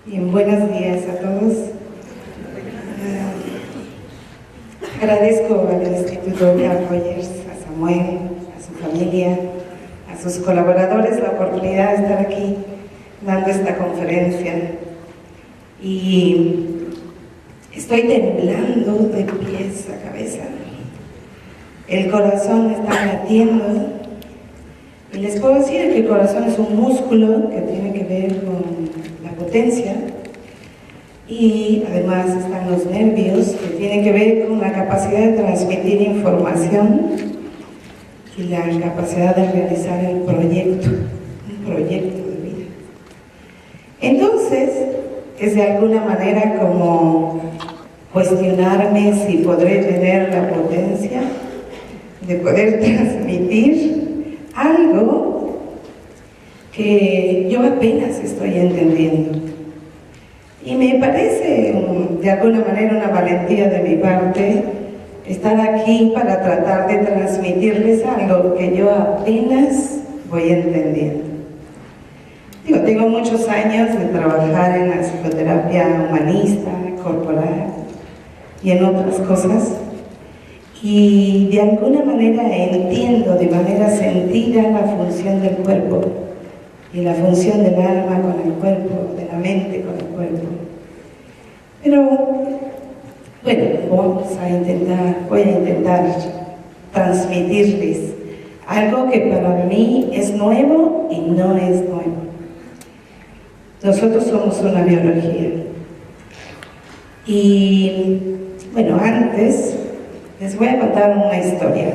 Bien, buenos días a todos. Agradezco al Instituto Carl Rogers, a Samuel, a su familia, a sus colaboradores la oportunidad de estar aquí dando esta conferencia. Y estoy temblando de pies a cabeza. El corazón está latiendo. Y les puedo decir que el corazón es un músculo que tiene que ver con la potencia, y además están los nervios que tienen que ver con la capacidad de transmitir información y la capacidad de realizar un proyecto de vida. Entonces, es de alguna manera como cuestionarme si podré tener la potencia de poder transmitir algo que yo apenas estoy entendiendo. Y me parece de alguna manera una valentía de mi parte estar aquí para tratar de transmitirles algo que yo apenas voy entendiendo. Tengo muchos años de trabajar en la psicoterapia humanista, corporal y en otras cosas. Y de alguna manera entiendo de manera sentida la función del cuerpo y la función del alma con el cuerpo, de la mente con el cuerpo. Pero, bueno, voy a intentar transmitirles algo que para mí es nuevo y no es nuevo. Nosotros somos una biología. Y, bueno, antes les voy a contar una historia.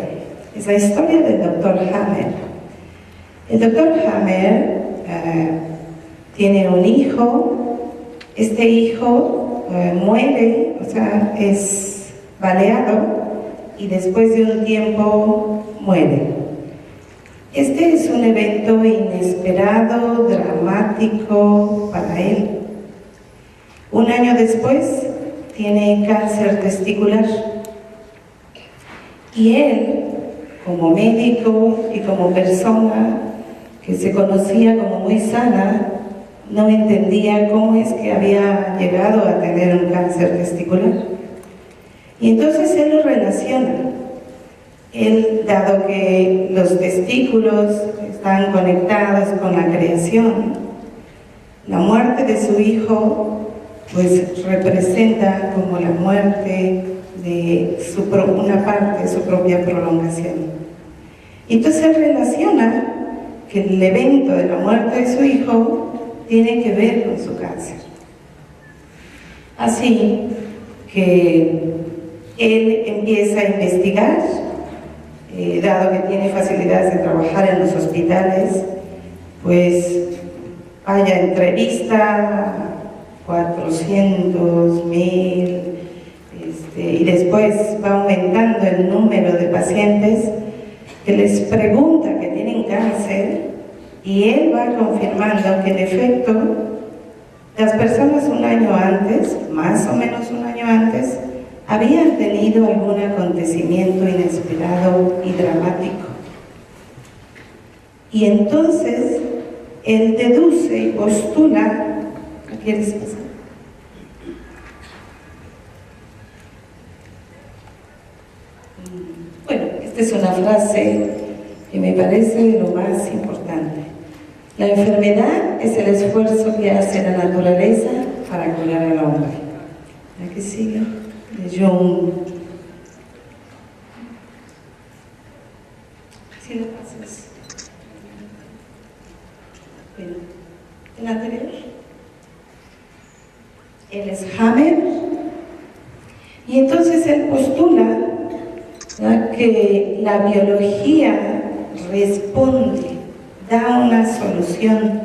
Es la historia del Dr. Hammer. El Dr. Hammer tiene un hijo. Este hijo muere, o sea, es baleado y después de un tiempo muere. Este es un evento inesperado, dramático para él. Un año después tiene cáncer testicular. Y él, como médico y como persona que se conocía como muy sana, no entendía cómo es que había llegado a tener un cáncer testicular. Y entonces él lo relaciona. Él, dado que los testículos están conectados con la creación, la muerte de su hijo pues representa como la muerte de una parte de su propia prolongación. Entonces él relaciona que el evento de la muerte de su hijo tiene que ver con su cáncer. Así que él empieza a investigar, dado que tiene facilidades de trabajar en los hospitales, pues vaya, entrevista 400, 1000, y después va aumentando el número de pacientes que les pregunta que tienen cáncer, y él va confirmando que en efecto las personas un año antes, más o menos un año antes, habían tenido algún acontecimiento inesperado y dramático. Y entonces él deduce y postula. ¿Qué quieres pasar? Bueno, esta es una frase que me parece lo más importante. La enfermedad es el esfuerzo que hace la naturaleza para curar al hombre. ¿La que sigue? De Jung. ¿Sí lo pasas? Bueno, ¿el anterior? Él es Hammer. Y entonces él postula que la biología responde, da una solución,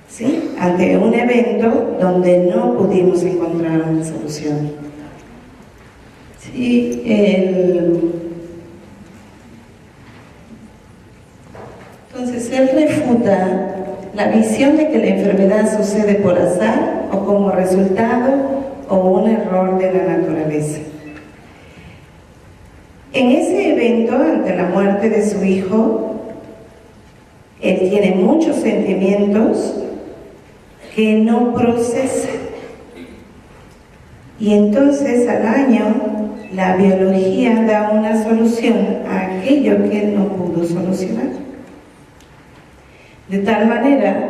¿sí?, ante un evento donde no pudimos encontrar una solución. Sí, entonces él refuta la visión de que la enfermedad sucede por azar o como resultado o un error de la naturaleza. En ese evento, ante la muerte de su hijo, él tiene muchos sentimientos que no procesa. Y entonces al año la biología da una solución a aquello que él no pudo solucionar. De tal manera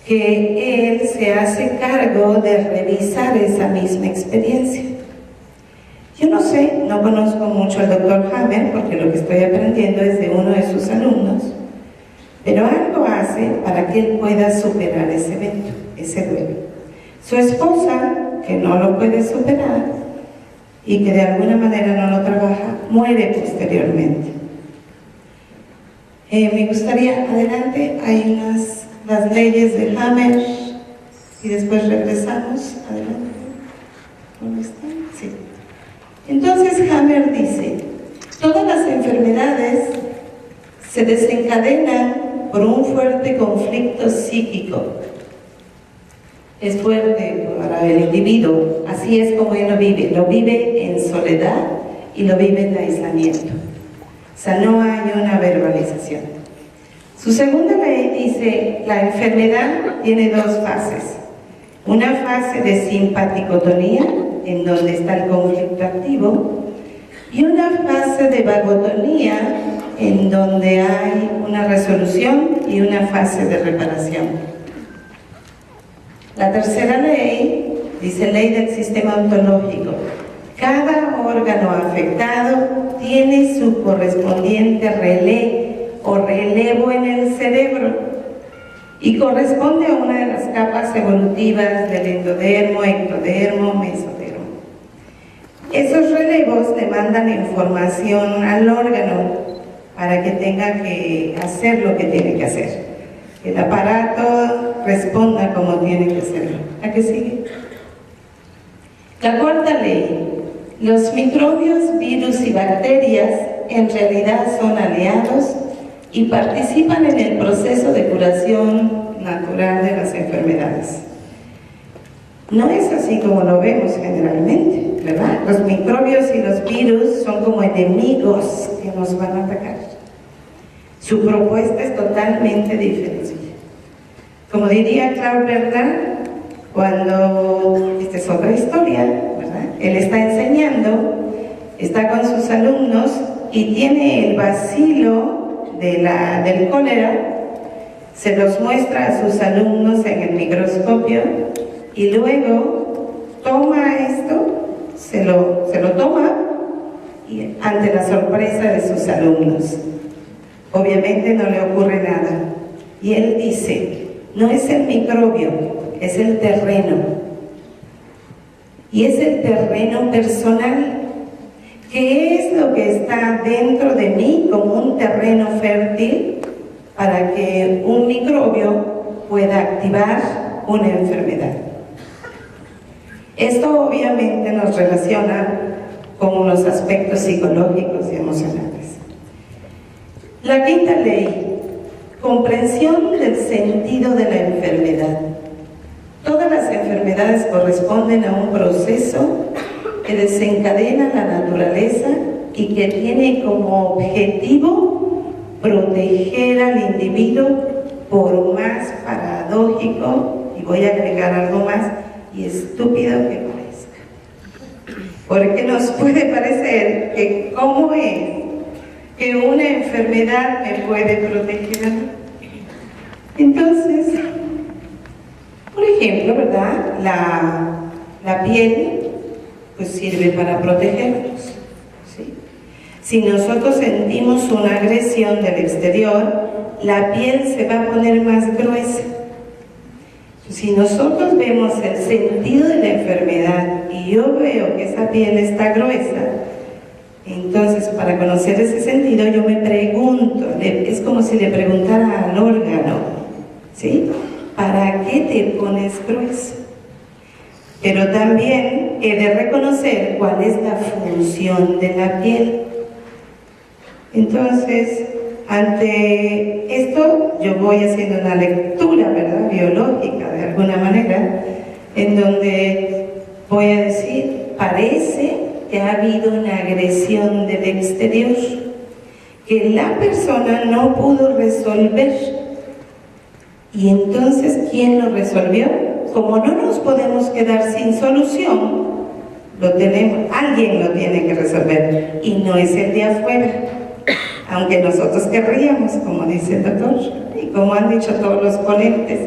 que él se hace cargo de revisar esa misma experiencia. Yo no sé, no conozco mucho al doctor Hammer, porque lo que estoy aprendiendo es de uno de sus alumnos, pero algo hace para que él pueda superar ese evento, ese duelo. Su esposa, que no lo puede superar y que de alguna manera no lo trabaja, muere posteriormente. Me gustaría, adelante, hay las leyes de Hammer y después regresamos, adelante. ¿Dónde están? Sí. Entonces Hammer dice, todas las enfermedades se desencadenan por un fuerte conflicto psíquico. Es fuerte para el individuo, así es como él lo vive en soledad y lo vive en aislamiento. O sea, no hay una verbalización. Su segunda ley dice, la enfermedad tiene dos fases. Una fase de simpaticotonía, en donde está el conflicto activo, y una fase de vagotonía, en donde hay una resolución y una fase de reparación. La tercera ley dice ley del sistema ontológico. Cada órgano afectado tiene su correspondiente relé o relevo en el cerebro y corresponde a una de las capas evolutivas del endodermo, ectodermo, mesodermo. Esos relevos le mandan información al órgano para que tenga que hacer lo que tiene que hacer. El aparato responda como tiene que hacerlo. ¿A qué sigue? La cuarta ley. Los microbios, virus y bacterias en realidad son aliados y participan en el proceso de curación natural de las enfermedades. No es así como lo vemos generalmente, ¿verdad? Los microbios y los virus son como enemigos que nos van a atacar. Su propuesta es totalmente diferente. Como diría Claude Bernard, cuando, esta es otra historia, ¿verdad? Él está enseñando, está con sus alumnos y tiene el bacilo del cólera, se los muestra a sus alumnos en el microscopio y luego toma esto, se lo toma y ante la sorpresa de sus alumnos. Obviamente no le ocurre nada. Y él dice, no es el microbio, es el terreno. Y es el terreno personal. ¿Qué es lo que está dentro de mí como un terreno fértil para que un microbio pueda activar una enfermedad? Esto obviamente nos relaciona con los aspectos psicológicos y emocionales. La quinta ley, comprensión del sentido de la enfermedad. Todas las enfermedades corresponden a un proceso que desencadena la naturaleza y que tiene como objetivo proteger al individuo, por más paradójico, y voy a agregar algo más, y estúpido que parezca. Porque nos puede parecer que ¿cómo es que una enfermedad me puede proteger? Entonces, por ejemplo, ¿verdad? La piel pues sirve para protegernos, ¿sí? Si nosotros sentimos una agresión del exterior, la piel se va a poner más gruesa. Si nosotros vemos el sentido de la enfermedad y yo veo que esa piel está gruesa, entonces para conocer ese sentido yo me pregunto, es como si le preguntara al órgano, ¿sí? ¿Para qué te pones grueso? Pero también he de reconocer cuál es la función de la piel. Entonces, ante esto yo voy haciendo una lectura, ¿verdad?, biológica de alguna manera, en donde voy a decir, parece que ha habido una agresión del exterior que la persona no pudo resolver. Y entonces, ¿quién lo resolvió? Como no nos podemos quedar sin solución, alguien lo tiene que resolver, y no es el de afuera, aunque nosotros querríamos, como dice el doctor, y como han dicho todos los ponentes,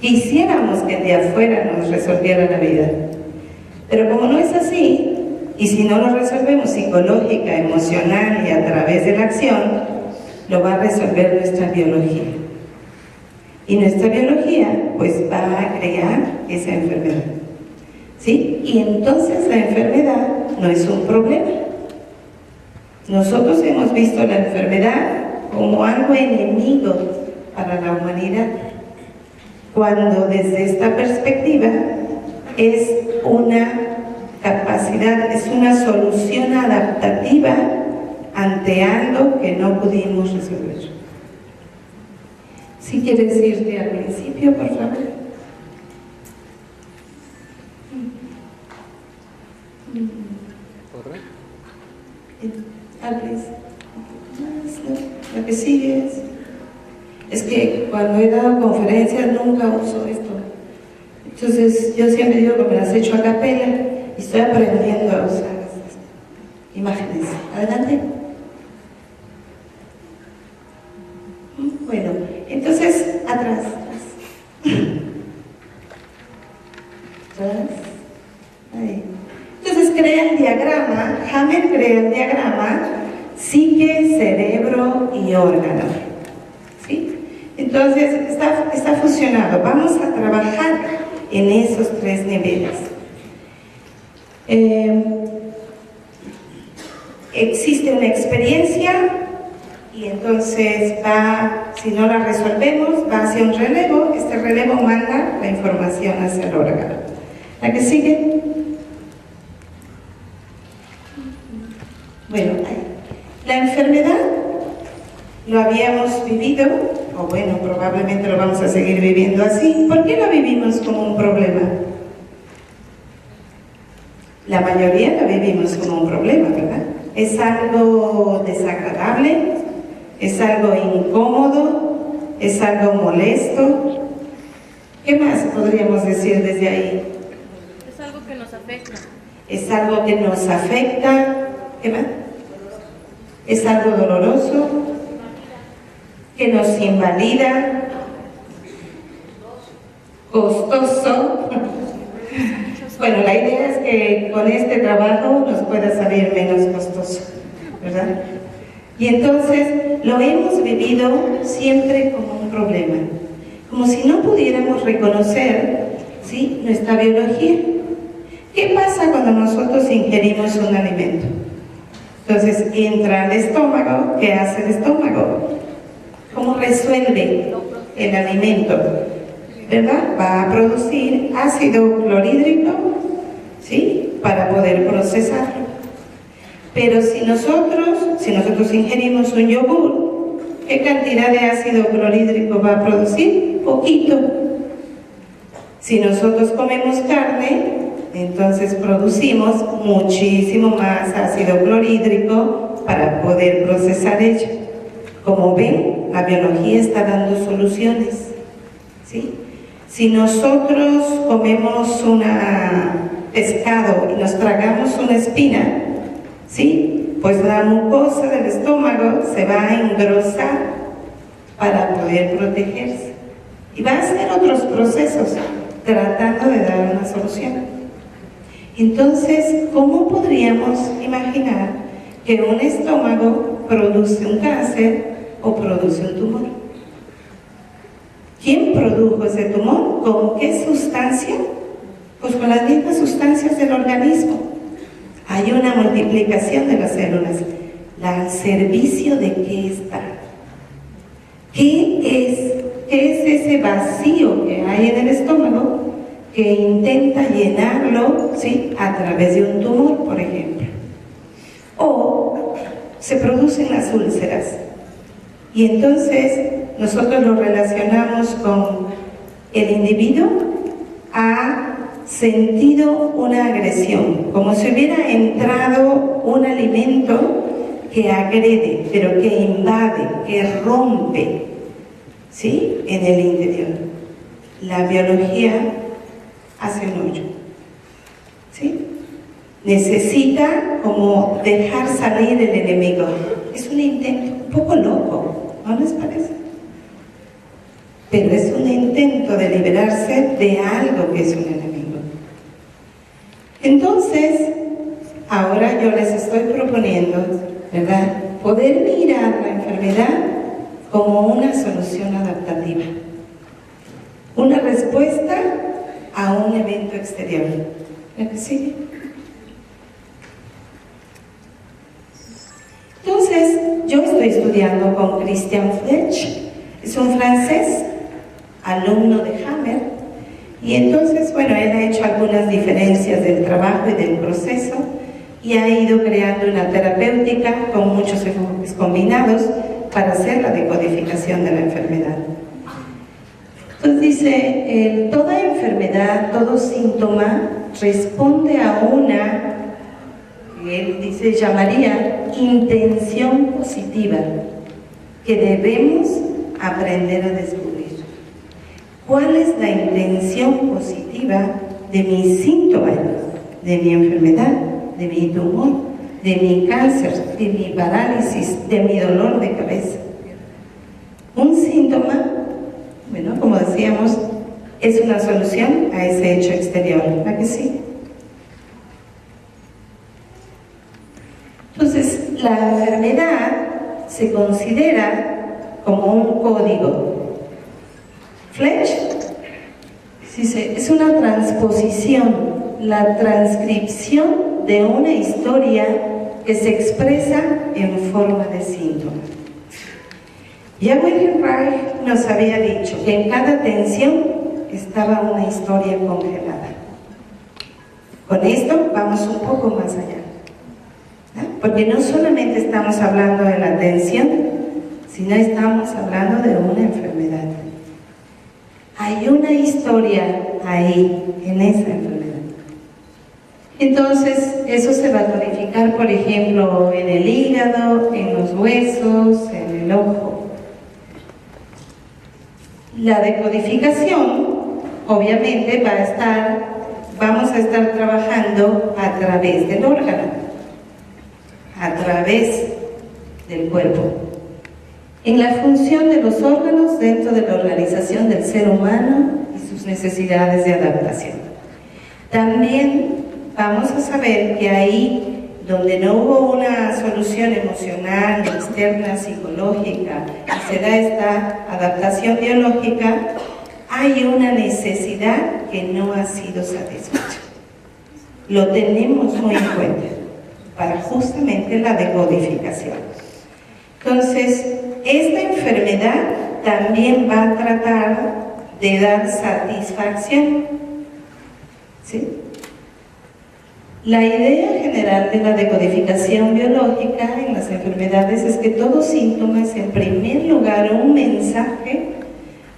quisiéramos que el de afuera nos resolviera la vida. Pero como no es así, y si no lo resolvemos psicológica, emocional y a través de la acción, lo va a resolver nuestra biología. Y nuestra biología, pues, va a crear esa enfermedad. ¿Sí? Y entonces la enfermedad no es un problema. Nosotros hemos visto la enfermedad como algo enemigo para la humanidad, cuando desde esta perspectiva es una capacidad, es una solución adaptativa ante algo que no pudimos resolver. ¿Sí quieres irte al principio, por favor? Al principio. Lo que sigue es que cuando he dado conferencias nunca uso esto. Entonces yo siempre digo que me las he hecho a capela y estoy aprendiendo a usar estas imágenes. Adelante. Bueno, entonces atrás. Atrás. Ahí. Entonces crea el diagrama, Hammer crea el diagrama psique, cerebro y órgano. ¿Sí? Entonces está fusionado. Vamos a trabajar en esos tres niveles. Existe una experiencia y entonces si no la resolvemos, va hacia un relevo. Este relevo manda la información hacia el órgano. ¿La que sigue? Bueno, la enfermedad lo habíamos vivido, o bueno, probablemente lo vamos a seguir viviendo así. ¿Por qué lo vivimos como un problema? La mayoría lo vivimos como un problema, ¿verdad? Es algo desagradable, es algo incómodo, es algo molesto. ¿Qué más podríamos decir desde ahí? Es algo que nos afecta. Es algo que nos afecta. ¿Qué más? Es algo doloroso, que nos invalida, costoso. Bueno, la idea es que con este trabajo nos pueda salir menos costoso, ¿verdad? Y entonces lo hemos vivido siempre como un problema, como si no pudiéramos reconocer, ¿sí?, nuestra biología. ¿Qué pasa cuando nosotros ingerimos un alimento? Entonces entra al estómago. ¿Qué hace el estómago? ¿Cómo resuelve el alimento? ¿Verdad? Va a producir ácido clorhídrico, ¿sí?, para poder procesarlo. Pero si nosotros ingerimos un yogur, ¿qué cantidad de ácido clorhídrico va a producir? Poquito. Si nosotros comemos carne, entonces producimos muchísimo más ácido clorhídrico para poder procesar ello. Como ven, la biología está dando soluciones, ¿sí? Si nosotros comemos un pescado y nos tragamos una espina, ¿sí?, pues la mucosa del estómago se va a engrosar para poder protegerse y va a hacer otros procesos tratando de dar una solución. Entonces, ¿cómo podríamos imaginar que un estómago produce un cáncer o produce un tumor? ¿Quién produjo ese tumor? ¿Con qué sustancia? Pues con las mismas sustancias del organismo. Hay una multiplicación de las células. ¿Al servicio de qué está? ¿Qué es ese vacío que hay en el estómago que intenta llenarlo, ¿sí?, a través de un tumor, por ejemplo? O se producen las úlceras. Y entonces nosotros lo relacionamos con el individuo ha sentido una agresión, como si hubiera entrado un alimento que agrede, pero que invade, que rompe, ¿sí? En el interior. La biología hace un hoyo, ¿sí? Necesita como dejar salir el enemigo. Es un intento un poco loco, ¿no les parece? Pero es un intento de liberarse de algo que es un enemigo. Entonces, ahora yo les estoy proponiendo, ¿verdad?, poder mirar la enfermedad como una solución adaptativa, una respuesta a un evento exterior. ¿Verdad que sí? Entonces, yo estoy estudiando con Christian Fletch, es un francés, alumno de Hammer, y entonces, bueno, él ha hecho algunas diferencias del trabajo y del proceso, y ha ido creando una terapéutica con muchos enfoques combinados para hacer la decodificación de la enfermedad. Entonces dice, toda enfermedad, todo síntoma responde a una, que él dice, llamaría intención positiva, que debemos aprender a descubrir. ¿Cuál es la intención positiva de mi síntoma, de mi enfermedad, de mi tumor, de mi cáncer, de mi parálisis, de mi dolor de cabeza? Un síntoma, bueno, como decíamos, es una solución a ese hecho exterior, ¿verdad que sí? Entonces, la enfermedad se considera como un código. Fletch dice, es una transposición, la transcripción de una historia que se expresa en forma de síntoma. Ya Wilhelm Reich nos había dicho que en cada tensión estaba una historia congelada. Con esto vamos un poco más allá, ¿no? Porque no solamente estamos hablando de la tensión, sino estamos hablando de una enfermedad. Hay una historia ahí, en esa enfermedad. Entonces, eso se va a codificar, por ejemplo, en el hígado, en los huesos, en el ojo. La decodificación, obviamente, vamos a estar trabajando a través del órgano, a través del cuerpo, en la función de los órganos dentro de la organización del ser humano y sus necesidades de adaptación. También vamos a saber que ahí donde no hubo una solución emocional, externa, psicológica, y se da esta adaptación biológica, hay una necesidad que no ha sido satisfecha. Lo tenemos muy en cuenta para justamente la decodificación. Entonces, esta enfermedad también va a tratar de dar satisfacción, ¿sí? La idea general de la decodificación biológica en las enfermedades es que todo síntoma es en primer lugar un mensaje,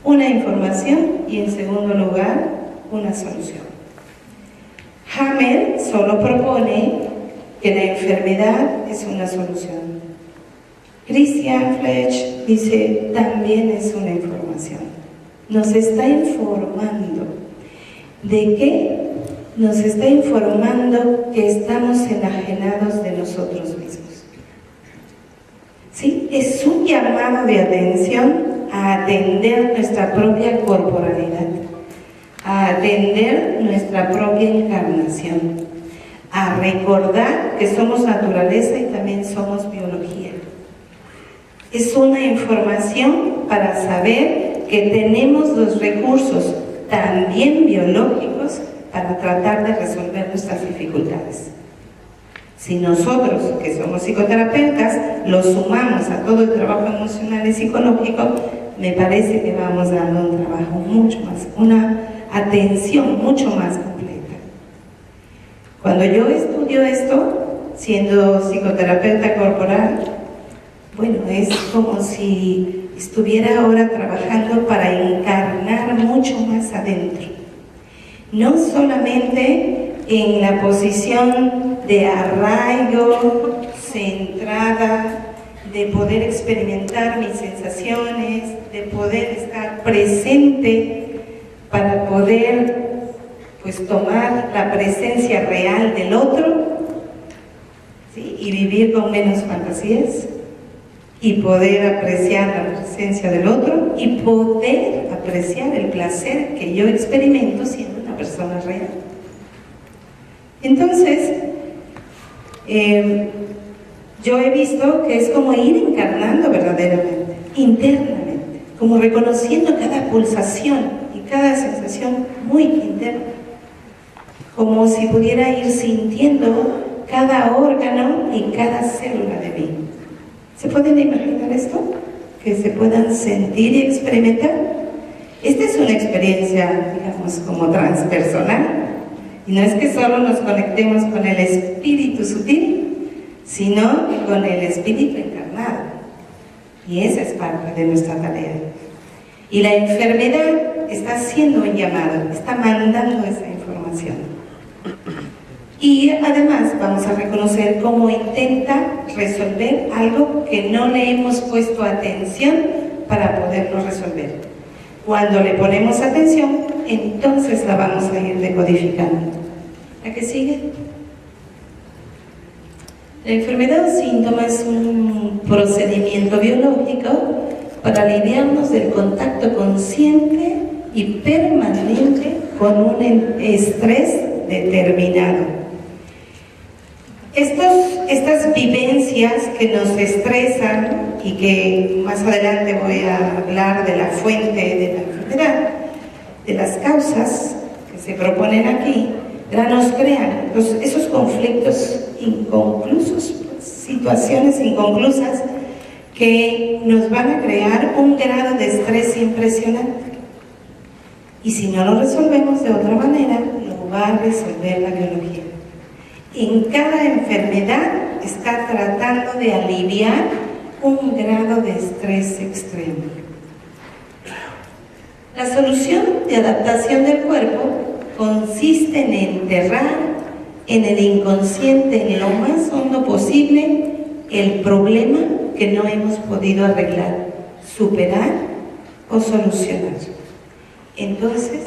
una información y en segundo lugar una solución. Hammer solo propone que la enfermedad es una solución. Christian Fletch dice también es una información. Nos está informando. ¿De qué? Nos está informando que estamos enajenados de nosotros mismos. ¿Sí? Es un llamado de atención a atender nuestra propia corporalidad, a atender nuestra propia encarnación, a recordar que somos naturaleza y también somos biología. Es una información para saber que tenemos los recursos también biológicos para tratar de resolver nuestras dificultades. Si nosotros, que somos psicoterapeutas, lo sumamos a todo el trabajo emocional y psicológico, me parece que vamos dando un trabajo mucho más, una atención mucho más completa. Cuando yo estudio esto, siendo psicoterapeuta corporal, bueno, es como si estuviera ahora trabajando para encarnar mucho más adentro. No solamente en la posición de arraigo, centrada, de poder experimentar mis sensaciones, de poder estar estar presente para poder pues tomar la presencia real del otro, ¿sí? Y vivir con menos fantasías y poder apreciar la presencia del otro y poder apreciar el placer que yo experimento siendo una persona real. Entonces, yo he visto que es como ir encarnando verdaderamente, internamente, como reconociendo cada pulsación y cada sensación muy interna, como si pudiera ir sintiendo cada órgano y cada célula de mí. ¿Se pueden imaginar esto? Que se puedan sentir y experimentar. Esta es una experiencia, digamos, como transpersonal. Y no es que solo nos conectemos con el espíritu sutil, sino con el espíritu encarnado. Y esa es parte de nuestra tarea. Y la enfermedad está haciendo un llamado, está mandando esa información. Y además vamos a reconocer cómo intenta resolver algo que no le hemos puesto atención para poderlo resolver. Cuando le ponemos atención, entonces la vamos a ir decodificando. ¿La que sigue? La enfermedad o síntoma es un procedimiento biológico para aliviarnos del contacto consciente y permanente con un estrés determinado. Estas vivencias que nos estresan y que más adelante voy a hablar de la fuente de la enfermedad, de las causas que se proponen aquí, nos crean esos conflictos inconclusos, situaciones inconclusas que nos van a crear un grado de estrés impresionante. Y si no lo resolvemos de otra manera, lo va a resolver la biología. En cada enfermedad está tratando de aliviar un grado de estrés extremo. La solución de adaptación del cuerpo consiste en enterrar en el inconsciente, en lo más hondo posible, el problema que no hemos podido arreglar, superar o solucionar. Entonces,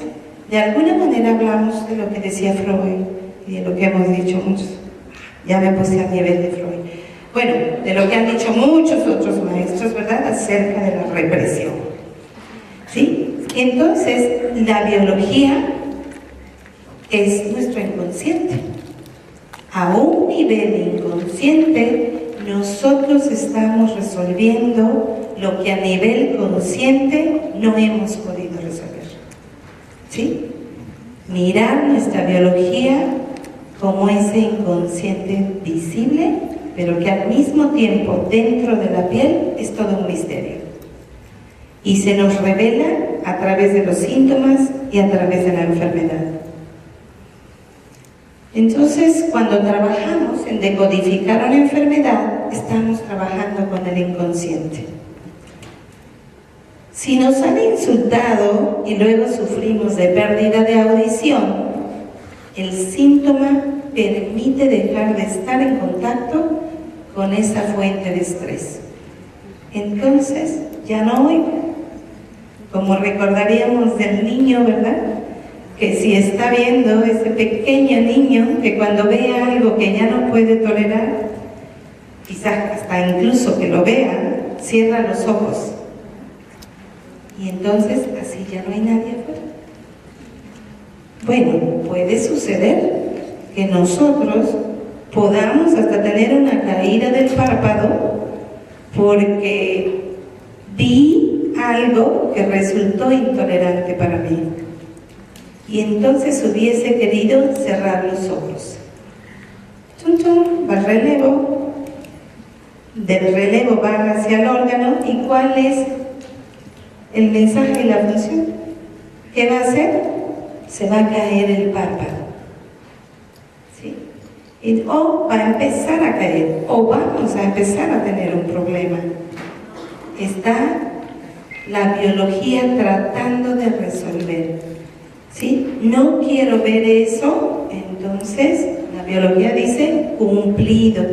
de alguna manera hablamos de lo que decía Freud y de lo que hemos dicho muchos. Ya me puse a nivel de Freud. Bueno, de lo que han dicho muchos otros maestros, ¿verdad?, acerca de la represión. ¿Sí? Entonces, la biología es nuestro inconsciente. A un nivel inconsciente, nosotros estamos resolviendo lo que a nivel consciente no hemos podido resolver. ¿Sí? Mirar nuestra biología como ese inconsciente visible, pero que al mismo tiempo dentro de la piel es todo un misterio. Y se nos revela a través de los síntomas y a través de la enfermedad. Entonces, cuando trabajamos en decodificar una enfermedad, estamos trabajando con el inconsciente. Si nos han insultado y luego sufrimos de pérdida de audición, el síntoma permite dejar de estar en contacto con esa fuente de estrés. Entonces, ya no oigo. Como recordaríamos del niño, ¿verdad?, que si está viendo ese pequeño niño que cuando ve algo que ya no puede tolerar, quizás hasta incluso que lo vea, cierra los ojos. Y entonces así ya no hay nadie afuera. Bueno, puede suceder que nosotros podamos hasta tener una caída del párpado porque vi algo que resultó intolerante para mí. Y entonces hubiese querido cerrar los ojos. Chum, chum, va el relevo. Del relevo va hacia el órgano. ¿Y cuál es el mensaje y la función? ¿Qué va a hacer? Se va a caer el párpado. ¿Sí? O va a empezar a caer, o vamos a empezar a tener un problema. Está la biología tratando de resolver. ¿Sí? No quiero ver eso, entonces la biología dice cumplido.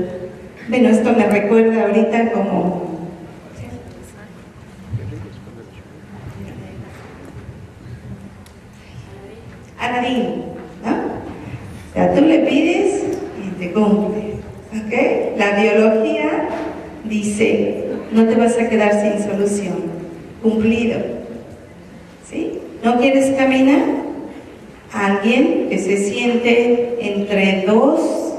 Bueno, esto me recuerda ahorita como Aladín, ¿no? O sea, tú le pides y te cumple, ¿ok? La biología dice, no te vas a quedar sin solución, cumplido, ¿sí? ¿No quieres caminar? Alguien que se siente entre dos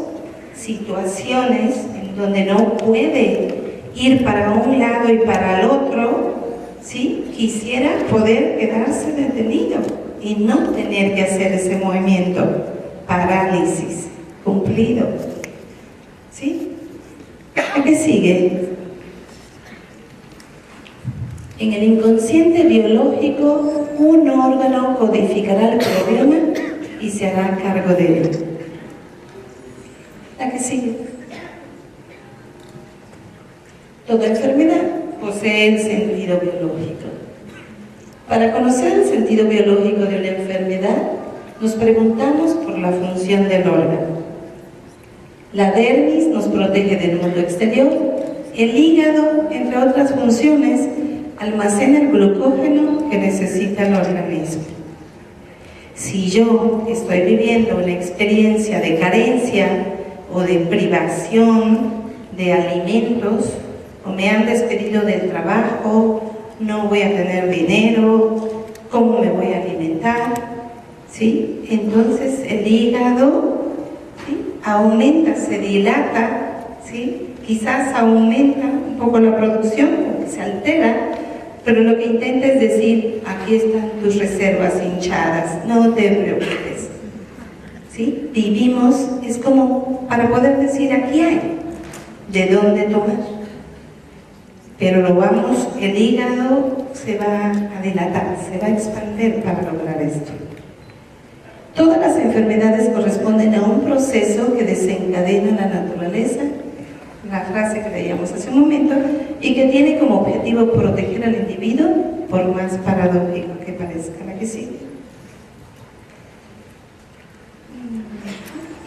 situaciones en donde no puede ir para un lado y para el otro, ¿sí? Quisiera poder quedarse detenido y no tener que hacer ese movimiento. Parálisis, cumplido, ¿sí? ¿Qué sigue? En el inconsciente biológico, un órgano codificará el problema y se hará cargo de él. ¿La que sigue? Toda enfermedad posee el sentido biológico. Para conocer el sentido biológico de una enfermedad, nos preguntamos por la función del órgano. La dermis nos protege del mundo exterior. El hígado, entre otras funciones, almacena el glucógeno que necesita el organismo. Si yo estoy viviendo una experiencia de carencia o de privación de alimentos, o me han despedido del trabajo, no voy a tener dinero, ¿cómo me voy a alimentar? ¿Sí? Entonces el hígado, ¿sí?, aumenta, se dilata, ¿sí? Quizás aumenta un poco la producción, porque se altera, pero lo que intenta es decir, aquí están tus reservas hinchadas, no te preocupes, ¿sí? Vivimos, es como para poder decir, aquí hay de dónde tomar. Pero el hígado se va a dilatar, se va a expandir para lograr esto. Todas las enfermedades corresponden a un proceso que desencadena la naturaleza, la frase que leíamos hace un momento, y que tiene como objetivo proteger al individuo, por más paradójico que parezca. ¿La que sigue?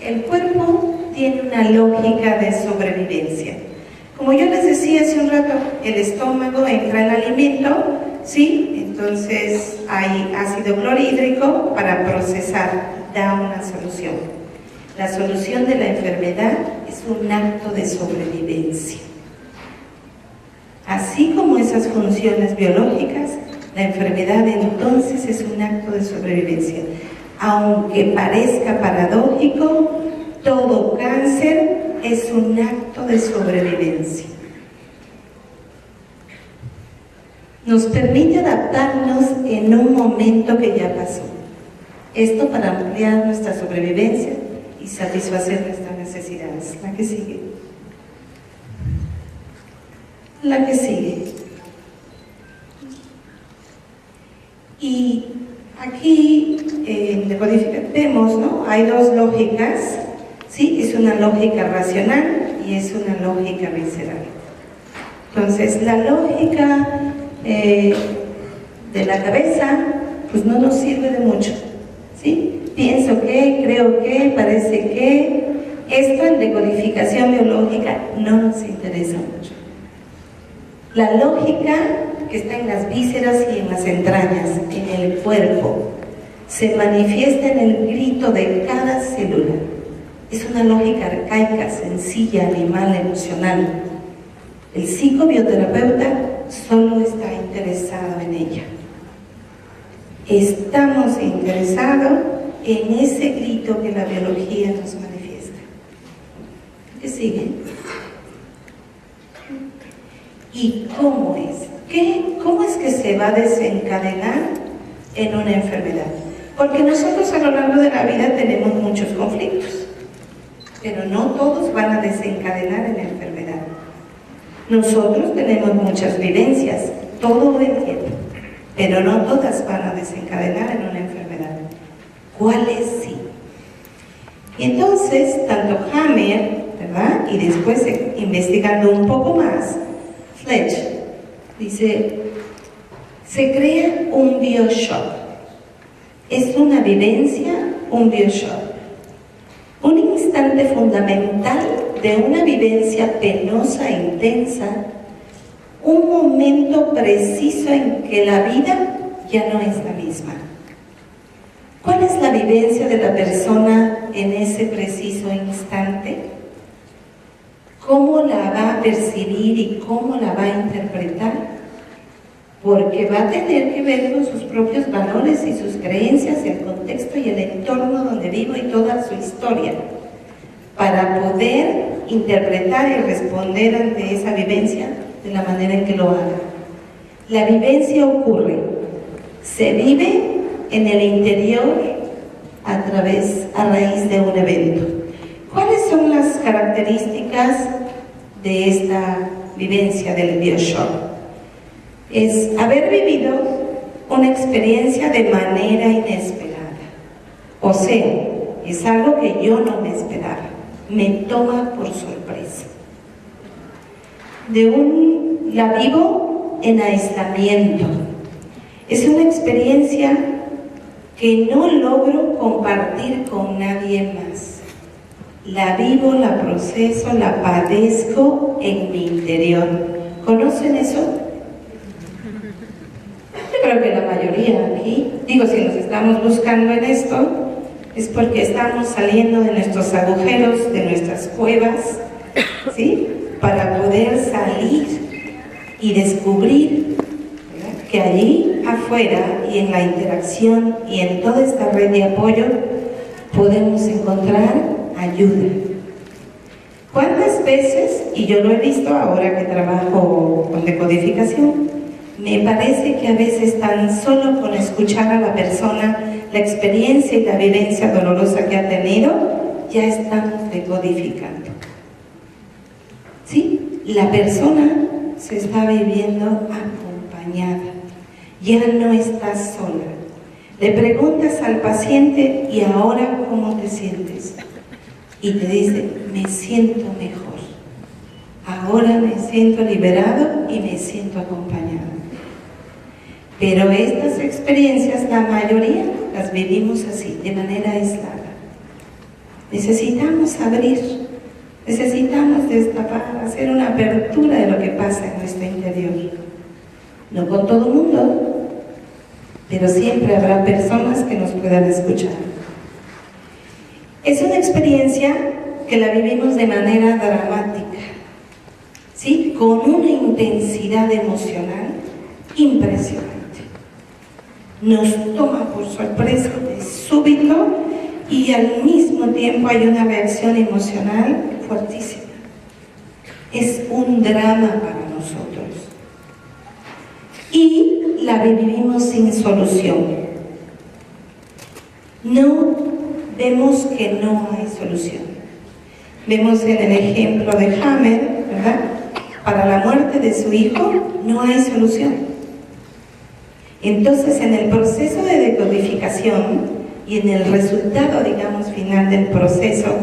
El cuerpo tiene una lógica de sobrevivencia. Como yo les decía hace un rato, el estómago entra el alimento, ¿sí? Entonces hay ácido clorhídrico para procesar, da una solución. La solución de la enfermedad es un acto de sobrevivencia. Así como esas funciones biológicas, la enfermedad entonces es un acto de sobrevivencia. Aunque parezca paradójico, todo cáncer es un acto de sobrevivencia. Nos permite adaptarnos en un momento que ya pasó. Esto para ampliar nuestra sobrevivencia y satisfacer nuestras necesidades. La que sigue. La que sigue. Y aquí vemos, ¿no? Hay dos lógicas, ¿sí? Es una lógica racional y es una lógica visceral. Entonces, la lógica de la cabeza, pues no nos sirve de mucho, ¿sí? Pienso que, creo que, parece que. Esto en decodificación biológica no nos interesa mucho. La lógica que está en las vísceras y en las entrañas, en el cuerpo, se manifiesta en el grito de cada célula. Es una lógica arcaica, sencilla, animal, emocional. El psicobioterapeuta solo está interesado en ella. Estamos interesados en ese grito que la biología nos manifiesta. ¿Qué sigue? ¿Y cómo es? ¿Cómo es que se va a desencadenar en una enfermedad? Porque nosotros a lo largo de la vida tenemos muchos conflictos, pero no todos van a desencadenar en la enfermedad. Nosotros tenemos muchas vivencias todo el tiempo, pero no todas van a desencadenar en una enfermedad. ¿Cuáles sí? Y entonces, tanto Hammer, ¿verdad? Y después investigando un poco más, Fletch dice, se crea un bioshock. Es una vivencia, un bioshock. Un instante fundamental de una vivencia penosa e intensa, un momento preciso en que la vida ya no es la misma. ¿Cuál es la vivencia de la persona en ese preciso instante? ¿Cómo la va a percibir y cómo la va a interpretar? Porque va a tener que ver con sus propios valores y sus creencias, el contexto y el entorno donde vivo y toda su historia, para poder interpretar y responder ante esa vivencia de la manera en que lo haga. La vivencia ocurre, se vive en el interior a raíz de un evento. ¿Cuáles son las características de esta vivencia del bioshock? Es haber vivido una experiencia de manera inesperada. O sea, es algo que yo no me esperaba, me toma por sorpresa. La vivo en aislamiento. Es una experiencia que no logro compartir con nadie más. La vivo, la proceso, la padezco en mi interior. ¿Conocen eso? Yo creo que la mayoría aquí, si nos estamos buscando en esto, es porque estamos saliendo de nuestros agujeros, de nuestras cuevas, ¿sí? Para poder salir y descubrir, ¿verdad?, que allí afuera y en la interacción y en toda esta red de apoyo podemos encontrar ayuda. ¿Cuántas veces, y yo lo he visto ahora que trabajo con decodificación, me parece que a veces tan solo con escuchar a la persona la experiencia y la vivencia dolorosa que ha tenido, ya estamos decodificando? ¿Sí? La persona se está viviendo acompañada, ya no estás sola. Le preguntas al paciente, ¿y ahora cómo te sientes? Y te dice, me siento mejor, ahora me siento liberado y me siento acompañado. Pero estas experiencias, la mayoría las vivimos así, de manera aislada. Necesitamos abrir, necesitamos destapar, hacer una apertura de lo que pasa en nuestro interior. No con todo el mundo, pero siempre habrá personas que nos puedan escuchar. Es una experiencia que la vivimos de manera dramática, ¿sí? Con una intensidad emocional impresionante. Nos toma por sorpresa de súbito y al mismo tiempo hay una reacción emocional fuertísima. Es un drama para nosotros. Y la vivimos sin solución. No vemos que no hay solución. Vemos en el ejemplo de Hammer, ¿verdad? Para la muerte de su hijo no hay solución. Entonces, en el proceso de decodificación y en el resultado, final del proceso,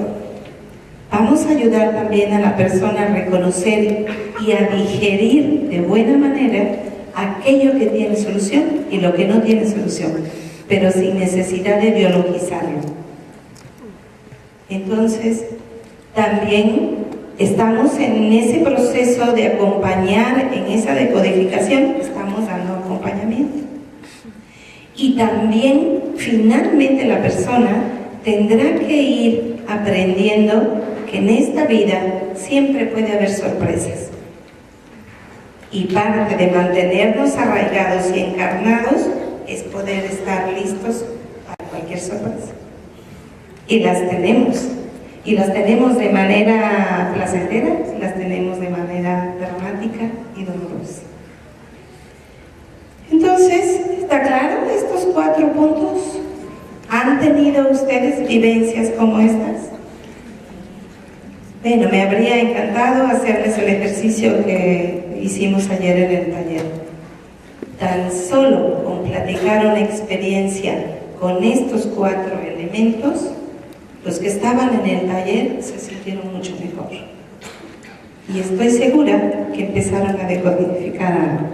vamos a ayudar también a la persona a reconocer y a digerir de buena manera aquello que tiene solución y lo que no tiene solución, pero sin necesidad de biologizarlo. Entonces, también estamos en ese proceso de acompañar en esa decodificación, estamos dando acompañamiento. Y también, finalmente, la persona tendrá que ir aprendiendo que en esta vida siempre puede haber sorpresas. Y parte de mantenernos arraigados y encarnados es poder estar listos para cualquier sorpresa. Y las tenemos. Y las tenemos de manera placentera, y las tenemos de manera dramática y dolorosa. Entonces, ¿está claro estos 4 puntos? ¿Han tenido ustedes vivencias como estas? Bueno, me habría encantado hacerles el ejercicio que hicimos ayer en el taller. Tan solo con platicar una experiencia con estos 4 elementos, los que estaban en el taller se sintieron mucho mejor. Y estoy segura que empezaron a decodificar algo.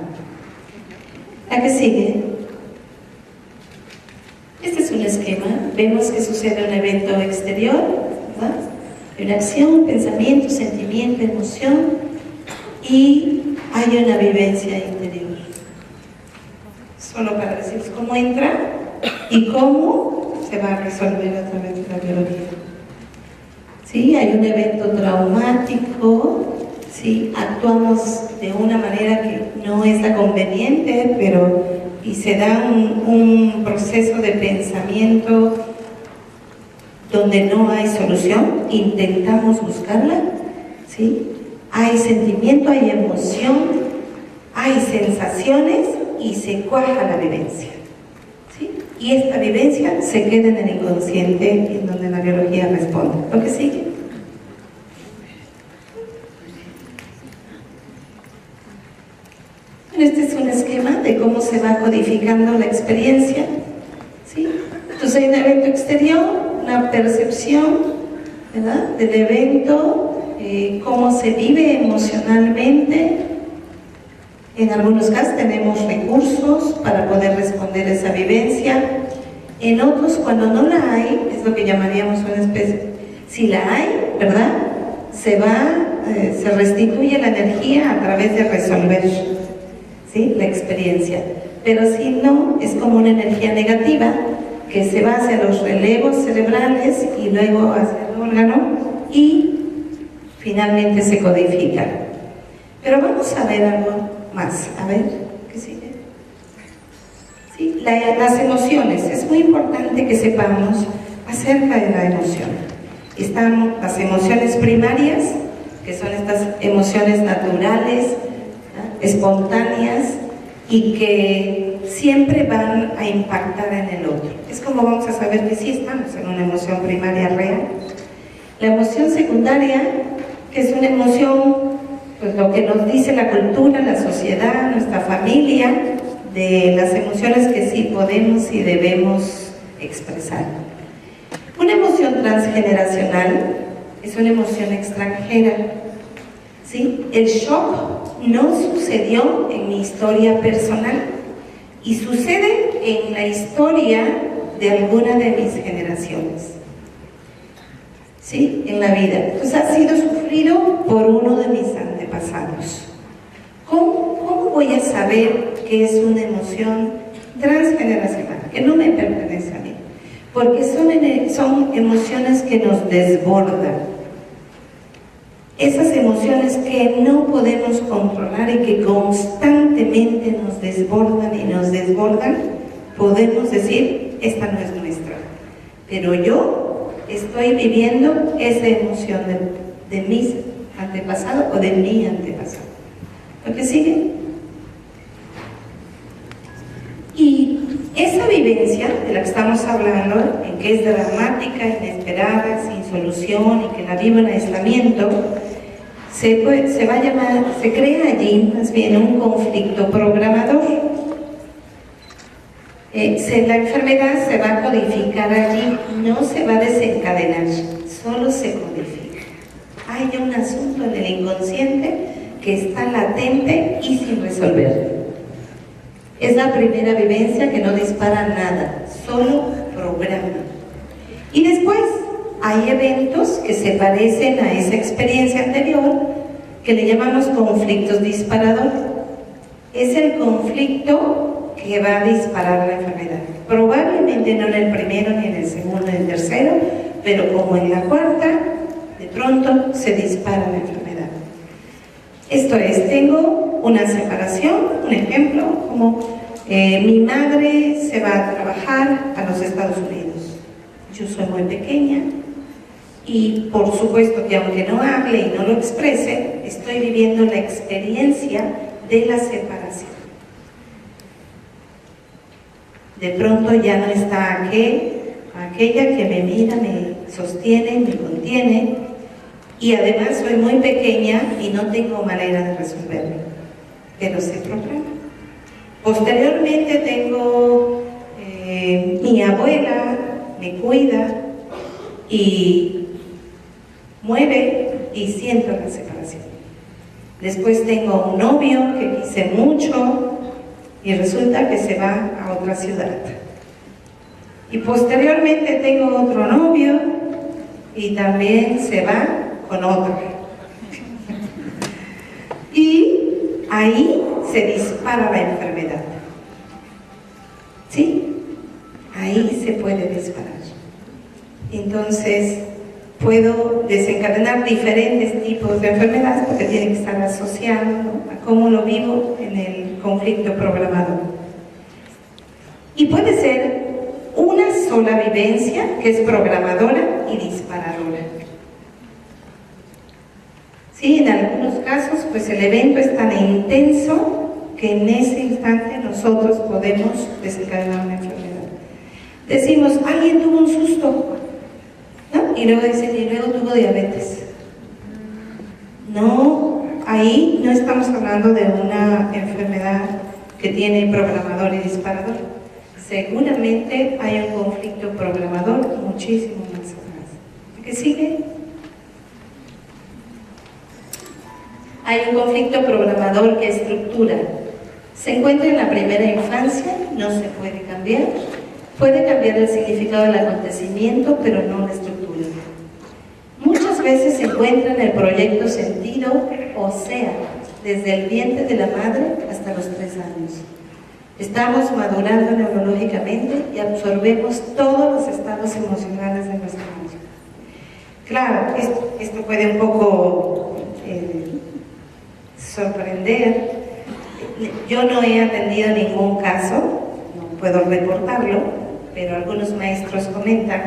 La que sigue. Este es un esquema. Vemos que sucede un evento exterior, ¿verdad? Una acción, pensamiento, sentimiento, emoción, y hay una vivencia interior. Solo para decirles cómo entra y cómo se va a resolver a través de la biología. ¿Sí? Hay un evento traumático, ¿sí? Actuamos de una manera que no es la conveniente, y se da un proceso de pensamiento donde no hay solución, intentamos buscarla, ¿sí? Hay sentimiento, hay emoción, hay sensaciones y se cuaja la vivencia, ¿sí? Y esta vivencia se queda en el inconsciente, en donde la biología responde. ¿Lo que sigue? Este es un esquema de cómo se va codificando la experiencia, ¿sí? Entonces hay un evento exterior, una percepción, ¿verdad?, del evento, cómo se vive emocionalmente. En algunos casos tenemos recursos para poder responder a esa vivencia. En otros, cuando no la hay, es lo que llamaríamos una especie, si la hay, ¿verdad?, se restituye la energía a través de resolver, ¿sí?, la experiencia. Pero si no, es como una energía negativa que se va hacia los relevos cerebrales y luego hacia el órgano y finalmente se codifica. Pero vamos a ver algo más. A ver, ¿qué sigue? Sí, las emociones. Es muy importante que sepamos acerca de la emoción. Están las emociones primarias, que son estas emociones naturales, ¿no?, espontáneas, y que siempre van a impactar en el otro. Es como vamos a saber que sí estamos en una emoción primaria real. La emoción secundaria, que es una emoción, pues lo que nos dice la cultura, la sociedad, nuestra familia, de las emociones que sí podemos y debemos expresar. Una emoción transgeneracional es una emoción extranjera, ¿sí? El shock no sucedió en mi historia personal y sucede en la historia de alguna de mis generaciones, ¿sí?, en la vida. Entonces ha sido sufrido por uno de mis antepasados. ¿Cómo voy a saber que es una emoción transgeneracional, que no me pertenece a mí? Porque son emociones que nos desbordan. Esas emociones que no podemos controlar y que constantemente nos desbordan y nos desbordan, podemos decir, esta no es nuestra. Pero yo estoy viviendo esa emoción de mis antepasados o de mi antepasado. ¿Lo que sigue? Y esa vivencia de la que estamos hablando, en que es dramática, inesperada, sin solución y que la vivo en aislamiento, se crea allí más bien un conflicto programador. La enfermedad se va a codificar allí, no se va a desencadenar, solo se codifica. Hay un asunto en el inconsciente que está latente y sin resolver. Es la primera vivencia que no dispara nada, solo programa. Y después hay eventos que se parecen a esa experiencia anterior, que le llamamos conflictos disparador. Es el conflicto que va a disparar la enfermedad. Probablemente no en el primero, ni en el segundo, ni en el tercero, pero como en la cuarta, de pronto se dispara la enfermedad. Esto es, tengo una separación, un ejemplo, como mi madre se va a trabajar a los Estados Unidos. Yo soy muy pequeña y por supuesto que aunque no hable y no lo exprese, estoy viviendo la experiencia de la separación. De pronto ya no está aquella que me mira, me sostiene, me contiene, y además soy muy pequeña y no tengo manera de resolverlo, pero se programa. Posteriormente tengo mi abuela, me cuida y muere y siento la separación. Después tengo un novio que quise mucho y resulta que se va a otra ciudad. Y posteriormente tengo otro novio y también se va con otra. Y ahí se dispara la enfermedad. ¿Sí? ahí se puede disparar. Entonces, puedo desencadenar diferentes tipos de enfermedades porque tiene que estar asociado, ¿no?, a cómo lo vivo en el conflicto programador. Y puede ser una sola vivencia que es programadora y disparadora. Sí, en algunos casos, pues el evento es tan intenso que en ese instante nosotros podemos desencadenar una enfermedad. Decimos, alguien tuvo un susto, ¿no? Y luego dicen, y luego tuvo diabetes. No, ahí no estamos hablando de una enfermedad que tiene programador y disparador. Seguramente hay un conflicto programador muchísimo más atrás. ¿Qué sigue? Hay un conflicto programador que estructura. Se encuentra en la primera infancia, no se puede cambiar. Puede cambiar el significado del acontecimiento, pero no la estructura. Muchas veces se encuentra en el proyecto sentido, o sea, desde el vientre de la madre hasta los 3 años. Estamos madurando neurológicamente y absorbemos todos los estados emocionales de nuestra vida. Claro, esto puede un poco sorprender. Yo no he atendido ningún caso, no puedo reportarlo, pero algunos maestros comentan,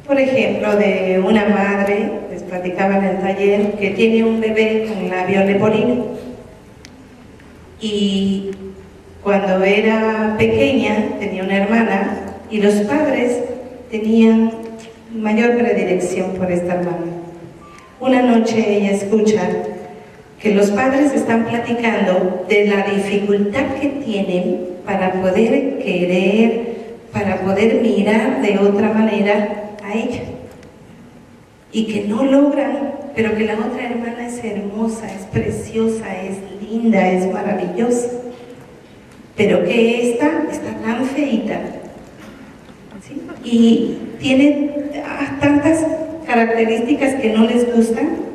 por ejemplo, de una madre, les platicaba en el taller, que tiene un bebé con labio leporino. Y cuando era pequeña tenía una hermana y los padres tenían mayor predilección por esta hermana. Una noche ella escucha que los padres están platicando de la dificultad que tienen para poder querer, para poder mirar de otra manera a ella, y que no logran, pero que la otra hermana es hermosa, es preciosa, es linda, es maravillosa, pero que esta está tan feíta, ¿sí?, y tiene tantas características que no les gustan,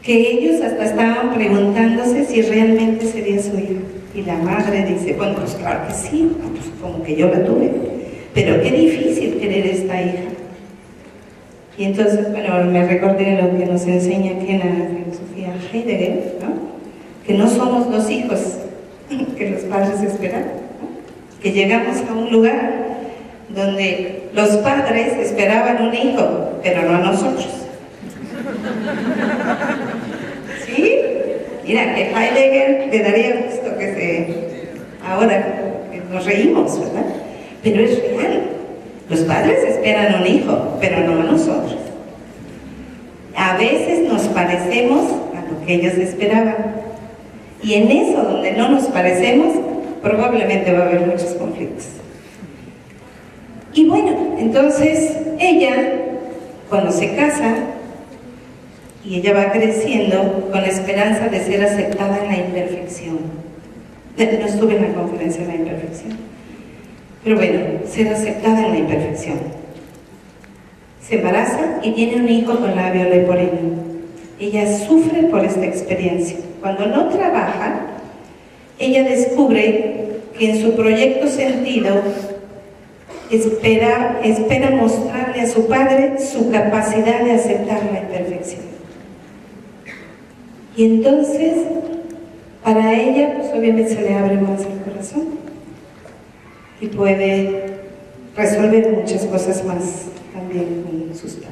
que ellos hasta estaban preguntándose si realmente sería su hija. Y la madre dice, bueno, pues claro que sí, pues como que yo la tuve, pero qué difícil querer esta hija. Y entonces, bueno, me recordé lo que nos enseña aquí en la filosofía Heidegger, ¿no?, que no somos los hijos que los padres esperan, ¿no?, que llegamos a un lugar donde los padres esperaban un hijo, pero no a nosotros. ¿Sí? Mira, que Heidegger le daría gusto ahora que nos reímos, ¿verdad? Pero es real. Los padres esperan un hijo, pero no a nosotros. A veces nos parecemos a lo que ellos esperaban. Y en eso, donde no nos parecemos, probablemente va a haber muchos conflictos. Y bueno, entonces ella, cuando se casa, y ella va creciendo con la esperanza de ser aceptada en la imperfección. No estuve en la conferencia de la imperfección, pero bueno, ser aceptada en la imperfección. Se embaraza y tiene un hijo con labio leporino. Ella sufre por esta experiencia. Cuando no trabaja, ella descubre que en su proyecto sentido espera mostrarle a su padre su capacidad de aceptar la imperfección. Y entonces, para ella, pues obviamente se le abre más el corazón y puede resolver muchas cosas más también con sus padres.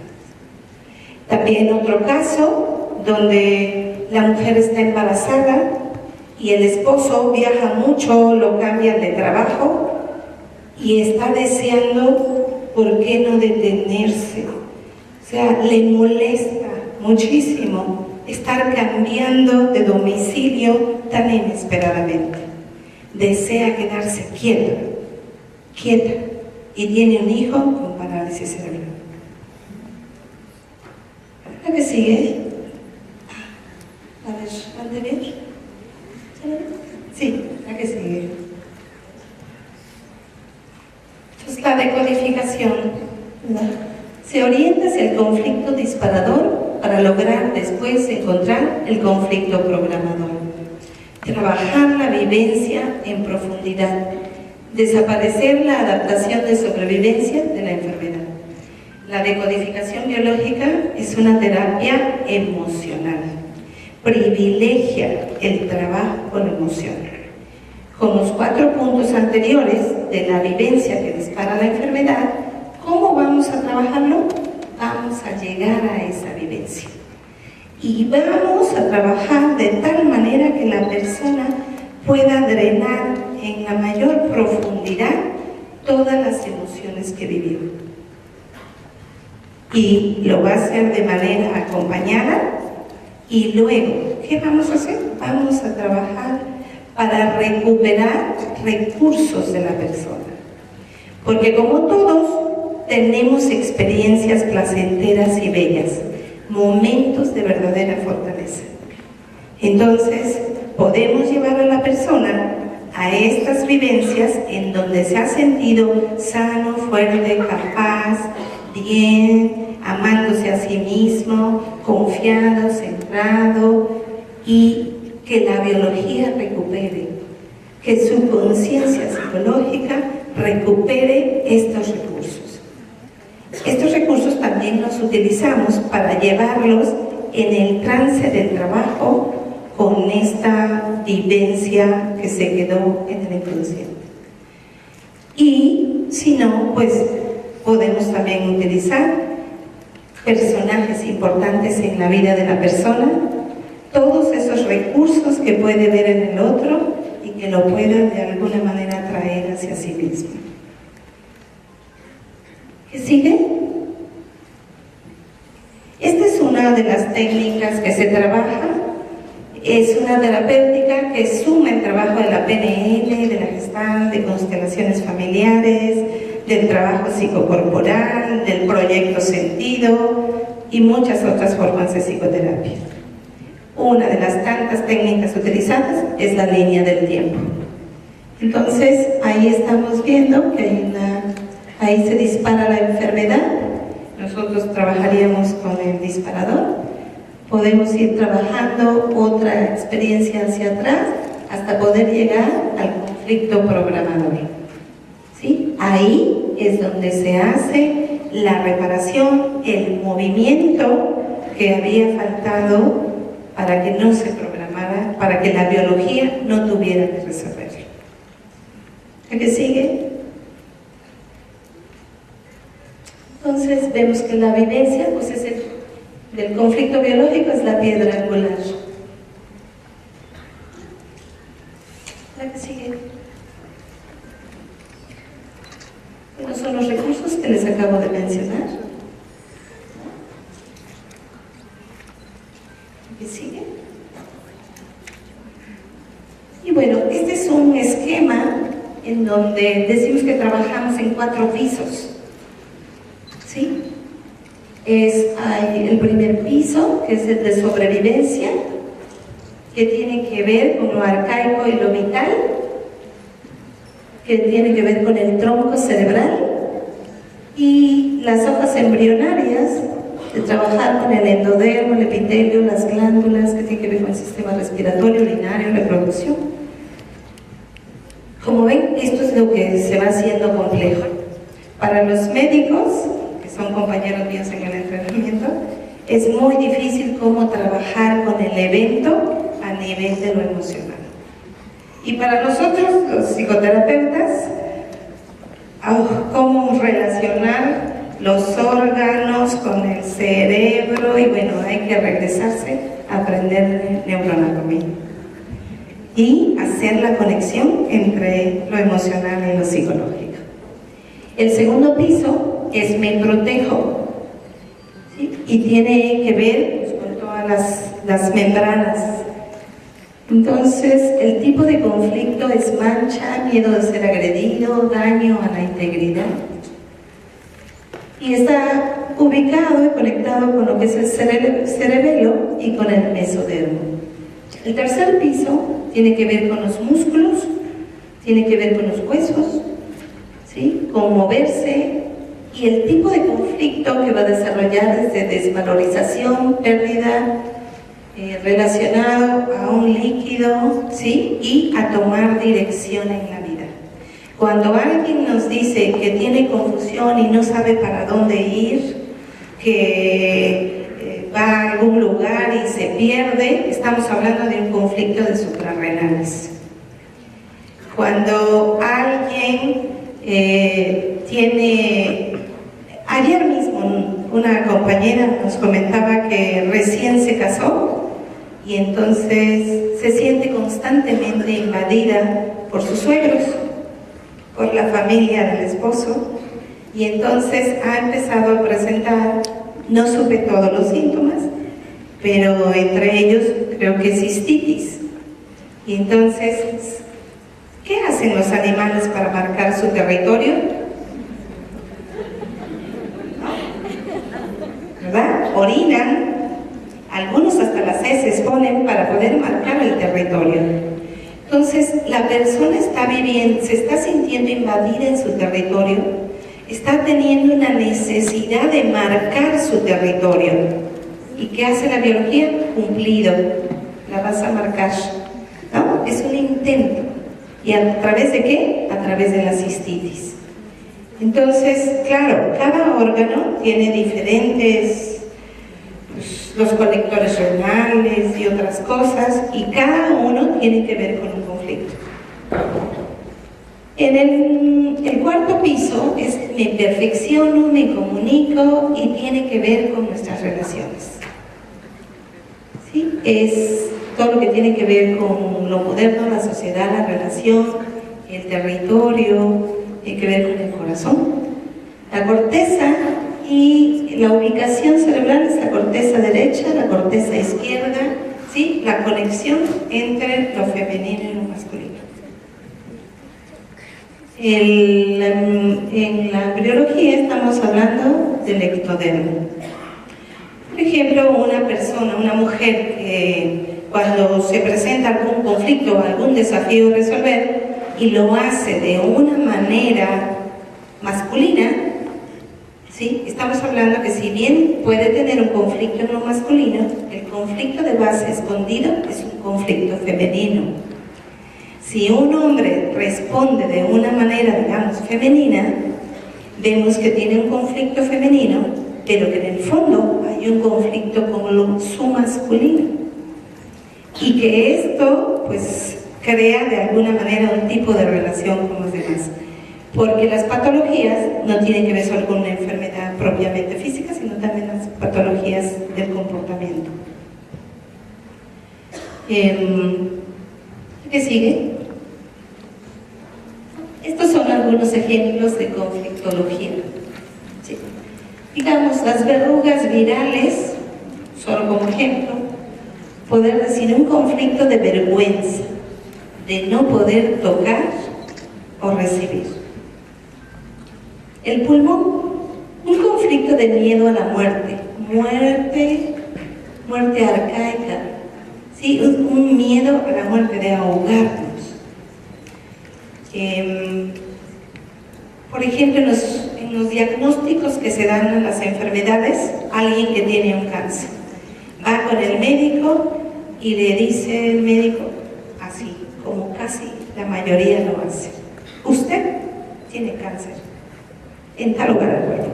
También otro caso donde la mujer está embarazada y el esposo viaja mucho, lo cambian de trabajo y está deseando, ¿por qué no detenerse? O sea, le molesta muchísimo estar cambiando de domicilio tan inesperadamente. Desea quedarse quieta, y tiene un hijo con parálisis cerebral. ¿La que sigue? A ver, ¿han de ver? Sí, la que sigue. Entonces, la decodificación, ¿verdad?, se orienta hacia el conflicto disparador para lograr después encontrar el conflicto programador. Trabajar la vivencia en profundidad, Desaparecer la adaptación de sobrevivencia de la enfermedad. La decodificación biológica es una terapia emocional. Privilegia el trabajo con la emoción. Con los 4 puntos anteriores de la vivencia que dispara la enfermedad, ¿cómo vamos a trabajarlo? Vamos a llegar a esa vivencia. Y vamos a trabajar de tal manera que la persona pueda drenar en la mayor profundidad todas las emociones que vivió. Y lo va a hacer de manera acompañada. Y luego, ¿qué vamos a hacer? Vamos a trabajar para recuperar recursos de la persona. Porque como todos, tenemos experiencias placenteras y bellas, momentos de verdadera fortaleza. Entonces, podemos llevar a la persona a estas vivencias en donde se ha sentido sano, fuerte, capaz, bien, amándose a sí mismo, confiado, centrado, y que la biología recupere, que su conciencia psicológica recupere estos recursos. Estos recursos también los utilizamos para llevarlos en el trance del trabajo con esta vivencia que se quedó en el inconsciente. Y si no, pues podemos también utilizar personajes importantes en la vida de la persona, todos esos recursos que puede ver en el otro y que lo pueda de alguna manera traer hacia sí mismo. ¿Qué sigue? Esta es una de las técnicas que se trabaja. Es una terapéutica que suma el trabajo de la PNL, de la Gestalt, de constelaciones familiares, del trabajo psicocorporal, del proyecto sentido y muchas otras formas de psicoterapia. Una de las tantas técnicas utilizadas es la línea del tiempo. Entonces, ahí estamos viendo que ahí se dispara la enfermedad. Nosotros trabajaríamos con el disparador. Podemos ir trabajando otra experiencia hacia atrás hasta poder llegar al conflicto programador. ¿Sí? Ahí es donde se hace la reparación, el movimiento que había faltado para que no se programara, para que la biología no tuviera que resolverlo. ¿A qué sigue? Entonces vemos que la vivencia, pues es del conflicto biológico, es la piedra angular. ¿La que sigue? Estos son los recursos que les acabo de mencionar. ¿Qué sigue? Y bueno, este es un esquema en donde decimos que trabajamos en 4 pisos. ¿Sí? Hay el primer piso, que es el de sobrevivencia, que tiene que ver con lo arcaico y lo vital, que tiene que ver con el tronco cerebral, y las hojas embrionarias, de trabajar con el endodermo, el epitelio, las glándulas, que tiene que ver con el sistema respiratorio, urinario, reproducción. Como ven, esto es lo que se va haciendo complejo. Para los médicos, que son compañeros míos en el entrenamiento, es muy difícil cómo trabajar con el evento a nivel de lo emocional. Y para nosotros, los psicoterapeutas, cómo relacionar los órganos con el cerebro, y bueno, hay que regresarse a aprender neuroanatomía y hacer la conexión entre lo emocional y lo psicológico. El segundo piso es me protejo, ¿sí? Y tiene que ver pues, con todas las membranas. Entonces, el tipo de conflicto es mancha, miedo de ser agredido, daño a la integridad. Y está ubicado y conectado con lo que es el cerebelo y con el mesodermo. El tercer piso tiene que ver con los músculos, tiene que ver con los huesos, ¿sí? Con moverse, y el tipo de conflicto que va a desarrollar es de desvalorización, pérdida, relacionado a un líquido, ¿sí? Y a tomar dirección en la vida. Cuando alguien nos dice que tiene confusión y no sabe para dónde ir, que va a algún lugar y se pierde, estamos hablando de un conflicto de suprarrenales. Cuando alguien ayer mismo una compañera nos comentaba que recién se casó y entonces se siente constantemente invadida por sus suegros, por la familia del esposo, y entonces ha empezado a presentar, no supe todos los síntomas, pero entre ellos creo que cistitis. Y entonces, ¿qué hacen los animales para marcar su territorio? ¿Verdad? Orinan, algunos hasta las heces ponen para poder marcar el territorio. Entonces, la persona está viviendo, se está sintiendo invadida en su territorio, está teniendo una necesidad de marcar su territorio. ¿Y qué hace la biología? Cumplido, la vas a marcar, ¿no? Es un intento. ¿Y a través de qué? A través de la cistitis. Entonces, claro, cada órgano tiene diferentes, los conectores renales y otras cosas, y cada uno tiene que ver con un conflicto. En el cuarto piso es me perfecciono, me comunico y tiene que ver con nuestras relaciones. ¿Sí? Es todo lo que tiene que ver con lo moderno, la sociedad, la relación, el territorio, tiene que ver con el corazón. La corteza y la ubicación cerebral es la corteza derecha, la corteza izquierda, ¿sí? La conexión entre lo femenino y lo masculino. En la embriología estamos hablando del ectodermo. Por ejemplo, una persona, una mujer que cuando se presenta algún conflicto o algún desafío a resolver y lo hace de una manera masculina, ¿sí? Estamos hablando que si bien puede tener un conflicto en lo masculino, el conflicto de base escondido es un conflicto femenino. Si un hombre responde de una manera, digamos, femenina, vemos que tiene un conflicto femenino, pero que en el fondo hay un conflicto con su masculino. Y que esto, pues, crea de alguna manera un tipo de relación con los demás. Porque las patologías no tienen que ver solo con una enfermedad propiamente física, sino también las patologías del comportamiento. ¿Qué sigue? Estos son algunos ejemplos de conflictología. ¿Sí? Digamos, las verrugas virales, solo como ejemplo, poder decir un conflicto de vergüenza, de no poder tocar o recibir. El pulmón, un conflicto de miedo a la muerte, muerte arcaica, ¿sí? Un miedo a la muerte, de ahogarnos. Por ejemplo, en los diagnósticos que se dan a las enfermedades, alguien que tiene un cáncer va con el médico y le dice el médico, así como casi la mayoría lo hace: usted tiene cáncer en tal lugar del cuerpo.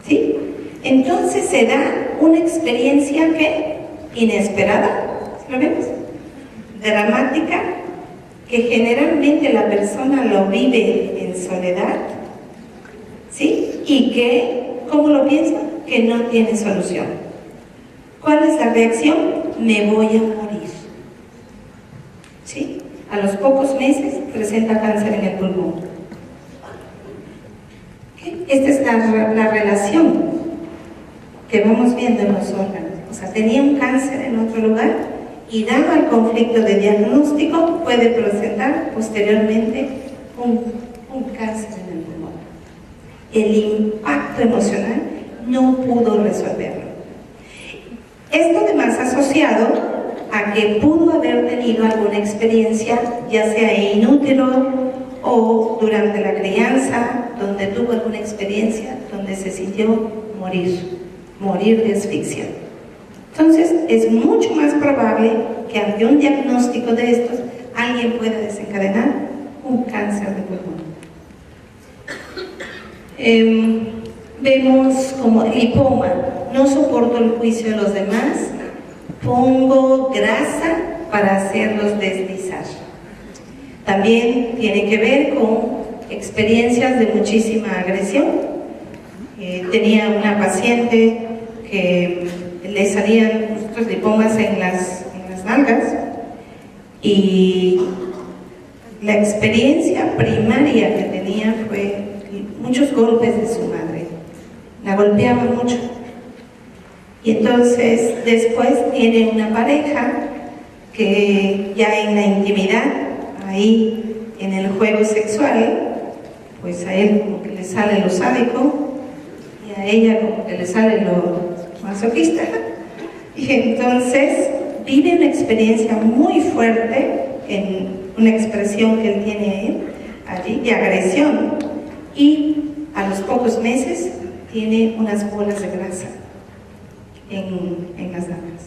¿Sí? Entonces se da una experiencia que inesperada, ¿lo vemos? Dramática, que generalmente la persona lo vive en soledad, ¿sí? Y que, ¿cómo lo piensa? Que no tiene solución. ¿Cuál es la reacción? Me voy a morir. ¿Sí? A los pocos meses presenta cáncer en el pulmón. ¿Okay? Esta es la relación que vamos viendo en los órganos. O sea, tenía un cáncer en otro lugar y dado el conflicto de diagnóstico puede presentar posteriormente un cáncer en el pulmón. El impacto emocional no pudo resolverlo. Esto además asociado a que pudo haber tenido alguna experiencia, ya sea in útero o durante la crianza, donde tuvo alguna experiencia donde se sintió morir de asfixia. Entonces, es mucho más probable que ante un diagnóstico de estos, alguien pueda desencadenar un cáncer de pulmón. Vemos como lipoma, no soporto el juicio de los demás, pongo grasa para hacerlos deslizar. También tiene que ver con experiencias de muchísima agresión. Tenía una paciente que le salían estos lipomas en las nalgas, y la experiencia primaria que tenía fue muchos golpes de su madre. La golpeaba mucho. Y entonces después tiene una pareja que ya en la intimidad, ahí en el juego sexual, pues a él como que le sale lo sádico y a ella como que le sale lo masoquista. Y entonces vive una experiencia muy fuerte en una expresión que él tiene allí de agresión, y a los pocos meses tiene unas bolas de grasa en las nalgas.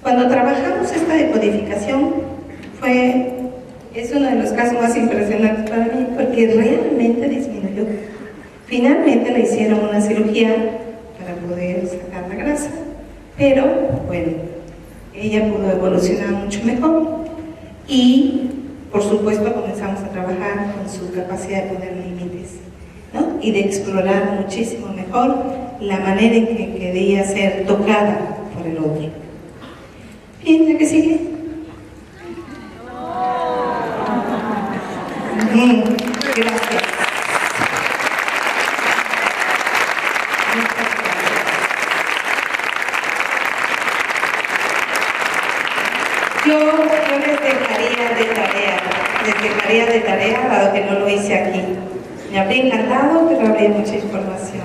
Cuando trabajamos esta decodificación es uno de los casos más impresionantes para mí, porque realmente disminuyó. Finalmente le hicieron una cirugía para poder sacar la grasa, pero bueno, ella pudo evolucionar mucho mejor, y por supuesto comenzamos a trabajar con su capacidad de poner límites, ¿no? Y de explorar muchísimo mejor la manera en que quería ser tocada por el otro. Bien, ¿la que sigue? Gracias. Yo les dejaría de tarea, dado que no lo hice aquí. Me habría encantado, pero habría mucha información.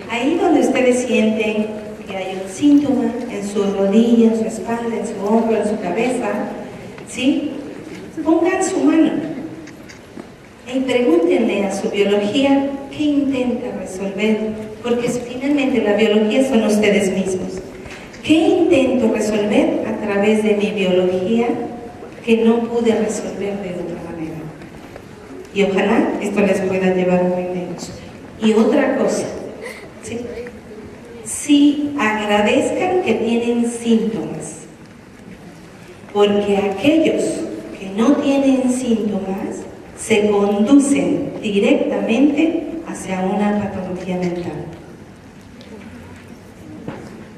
Ahí donde ustedes sienten que hay un síntoma en su rodilla, en su espalda, en su hombro, en su cabeza, ¿sí? Pongan su mano y pregúntenle a su biología qué intenta resolver, porque finalmente la biología son ustedes mismos. ¿Qué intento resolver a través de mi biología que no pude resolver de otra manera? Y ojalá esto les pueda llevar muy lejos. Y otra cosa, ¿sí? Sí, agradezcan que tienen síntomas, porque aquellos que no tienen síntomas se conducen directamente hacia una patología mental.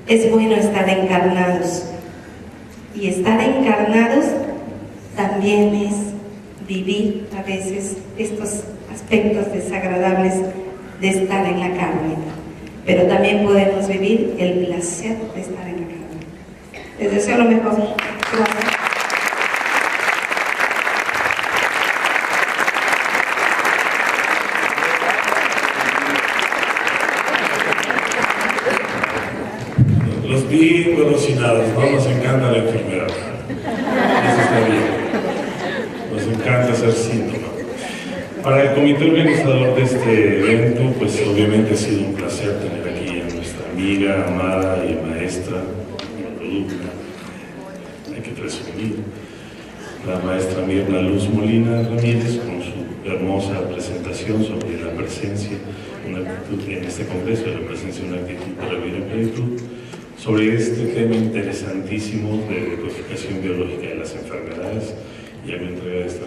Es bueno estar encarnados, y estar encarnados también es vivir a veces estos aspectos desagradables de estar en la carne, pero también podemos vivir el placer de estar en la carne. Les deseo lo mejor. Gracias. Los vi golosinados, ¿no? Nos encanta la enfermedad. Eso está bien. Nos encanta ser síntoma. Para el comité organizador de este evento, pues obviamente ha sido un placer tener aquí a nuestra amiga, amada y maestra, alumna, hay que presumir, la maestra Mirna Luz Molina Ramírez, con su hermosa presentación sobre la presencia, una actitud en este congreso, la presencia de una actitud para vivir en plenitud, sobre este tema interesantísimo de decodificación biológica de las enfermedades, y a mi entrega de esta